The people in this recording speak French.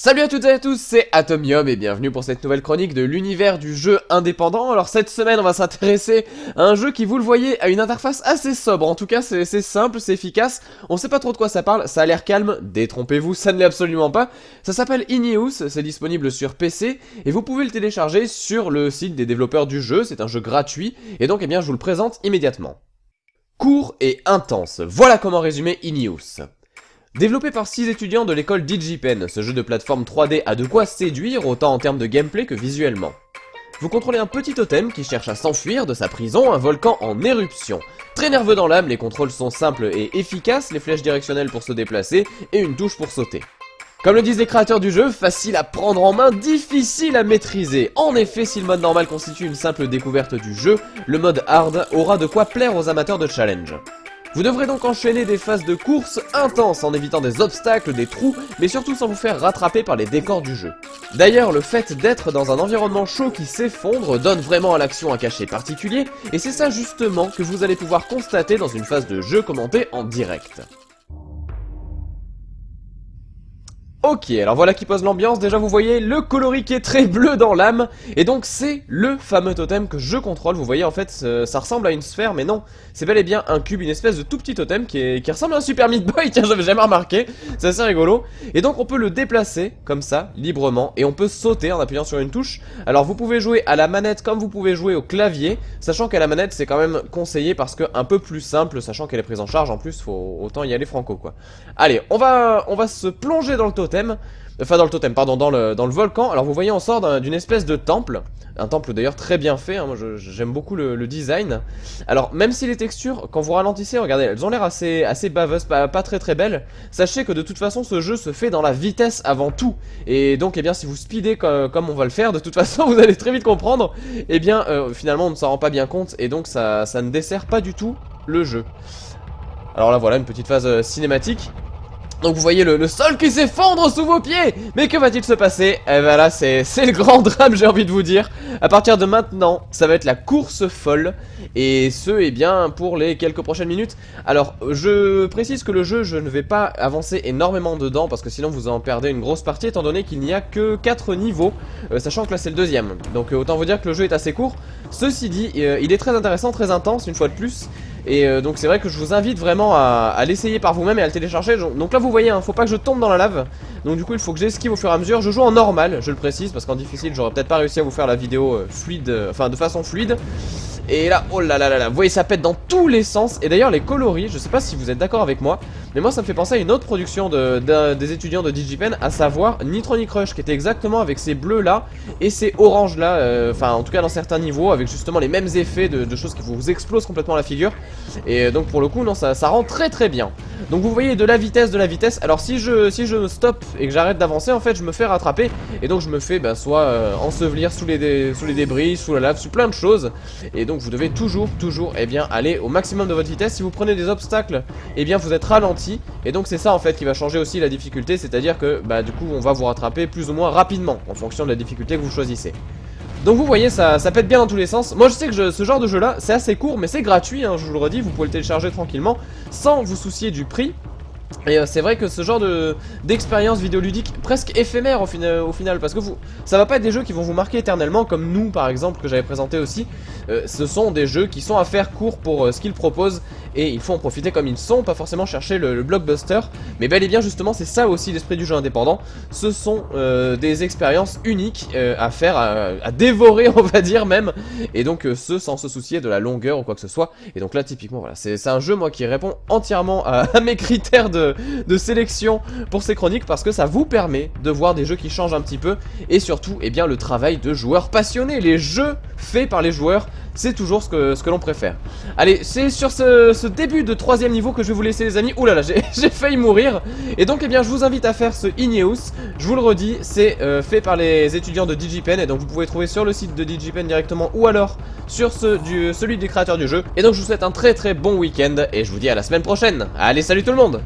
Salut à toutes et à tous, c'est Atomium et bienvenue pour cette nouvelle chronique de l'univers du jeu indépendant. Alors cette semaine on va s'intéresser à un jeu qui, vous le voyez, a une interface assez sobre. En tout cas c'est simple, c'est efficace, on sait pas trop de quoi ça parle, ça a l'air calme, détrompez-vous, ça ne l'est absolument pas. Ça s'appelle Ineos, c'est disponible sur PC et vous pouvez le télécharger sur le site des développeurs du jeu, c'est un jeu gratuit et donc je vous le présente immédiatement. Court et intense, voilà comment résumer Ineos. Développé par 6 étudiants de l'école DigiPen, ce jeu de plateforme 3D a de quoi séduire autant en termes de gameplay que visuellement. Vous contrôlez un petit totem qui cherche à s'enfuir de sa prison, un volcan en éruption. Très nerveux dans l'âme, les contrôles sont simples et efficaces, les flèches directionnelles pour se déplacer et une touche pour sauter. Comme le disent les créateurs du jeu, facile à prendre en main, difficile à maîtriser. En effet, si le mode normal constitue une simple découverte du jeu, le mode hard aura de quoi plaire aux amateurs de challenge. Vous devrez donc enchaîner des phases de course intenses en évitant des obstacles, des trous, mais surtout sans vous faire rattraper par les décors du jeu. D'ailleurs, le fait d'être dans un environnement chaud qui s'effondre donne vraiment à l'action un cachet particulier, et c'est ça justement que vous allez pouvoir constater dans une phase de jeu commentée en direct. Ok, alors voilà qui pose l'ambiance, déjà vous voyez le coloris qui est très bleu dans l'âme, et donc c'est le fameux totem que je contrôle. Vous voyez en fait ça ressemble à une sphère, mais non, c'est bel et bien un cube, une espèce de tout petit totem qui ressemble à un Super Meat Boy, tiens j'avais jamais remarqué, c'est assez rigolo. Et donc on peut le déplacer comme ça, librement, et on peut sauter en appuyant sur une touche. Alors vous pouvez jouer à la manette comme vous pouvez jouer au clavier, sachant qu'à la manette c'est quand même conseillé parce que un peu plus simple, sachant qu'elle est prise en charge en plus, faut autant y aller franco quoi. Allez, on va se plonger dans le totem. Enfin dans le totem, pardon, dans le volcan. Alors vous voyez on sort d'une espèce de temple. Un temple d'ailleurs très bien fait, hein. Moi j'aime beaucoup le design. Alors même si les textures, quand vous ralentissez, regardez, elles ont l'air assez baveuses, pas très belles. Sachez que de toute façon ce jeu se fait dans la vitesse avant tout. Et donc si vous speedez comme on va le faire, de toute façon vous allez très vite comprendre. Finalement on ne s'en rend pas bien compte et donc ça ne dessert pas du tout le jeu. Alors là voilà une petite phase cinématique. Donc vous voyez le sol qui s'effondre sous vos pieds. Mais que va-t-il se passer? Eh ben là c'est le grand drame, j'ai envie de vous dire. À partir de maintenant ça va être la course folle. Et ce pour les quelques prochaines minutes. Alors je précise que le jeu je ne vais pas avancer énormément dedans, parce que sinon vous en perdez une grosse partie, étant donné qu'il n'y a que 4 niveaux, sachant que là c'est le deuxième. Donc autant vous dire que le jeu est assez court. Ceci dit il est très intéressant, très intense une fois de plus. Et donc c'est vrai que je vous invite vraiment à l'essayer par vous-même et à le télécharger. Donc là vous voyez, hein, faut pas que je tombe dans la lave. Donc du coup il faut que j'esquive au fur et à mesure. Je joue en normal, je le précise, parce qu'en difficile j'aurais peut-être pas réussi à vous faire la vidéo fluide, enfin de façon fluide. Et là, oh là là là là, vous voyez ça pète dans tous les sens. Et d'ailleurs les coloris, je sais pas si vous êtes d'accord avec moi, mais moi ça me fait penser à une autre production des étudiants de DigiPen, à savoir Nitronic Rush, qui était exactement avec ces bleus là et ces oranges là, enfin en tout cas dans certains niveaux, avec justement les mêmes effets de choses qui vous explosent complètement la figure. Et donc pour le coup non, ça rend très bien. Donc vous voyez de la vitesse. Alors si je stoppe et que j'arrête d'avancer, en fait je me fais rattraper. Et donc je me fais soit ensevelir sous les débris, sous la lave, sous plein de choses. Et donc vous devez toujours aller au maximum de votre vitesse. Si vous prenez des obstacles, vous êtes ralenti. Et donc c'est ça en fait qui va changer aussi la difficulté. C'est à dire que du coup on va vous rattraper plus ou moins rapidement en fonction de la difficulté que vous choisissez. Donc vous voyez ça pète bien dans tous les sens. Moi je sais que ce genre de jeu là c'est assez court, mais c'est gratuit, hein, je vous le redis. Vous pouvez le télécharger tranquillement sans vous soucier du prix. Et c'est vrai que ce genre d'expérience vidéoludique presque éphémère au final, parce que ça va pas être des jeux qui vont vous marquer éternellement, comme nous par exemple que j'avais présenté aussi. Ce sont des jeux qui sont à faire court pour ce qu'ils proposent, et il faut en profiter comme ils sont, pas forcément chercher le blockbuster. Mais bel et bien justement c'est ça aussi l'esprit du jeu indépendant. Ce sont des expériences uniques à faire, à dévorer on va dire même. Et donc sans se soucier de la longueur ou quoi que ce soit. Et donc là typiquement voilà, c'est un jeu moi qui répond entièrement à mes critères de sélection pour ces chroniques, parce que ça vous permet de voir des jeux qui changent un petit peu, et surtout le travail de joueurs passionnés. Les jeux faits par les joueurs, c'est toujours ce que l'on préfère. Allez, c'est sur ce début de 3ème niveau que je vais vous laisser les amis. Ouh là là, j'ai failli mourir. Et donc je vous invite à faire ce Ineos. Je vous le redis, c'est fait par les étudiants de DigiPen, et donc vous pouvez trouver sur le site de DigiPen directement, ou alors sur celui des créateurs du jeu. Et donc je vous souhaite un très bon week-end, et je vous dis à la semaine prochaine. Allez, salut tout le monde!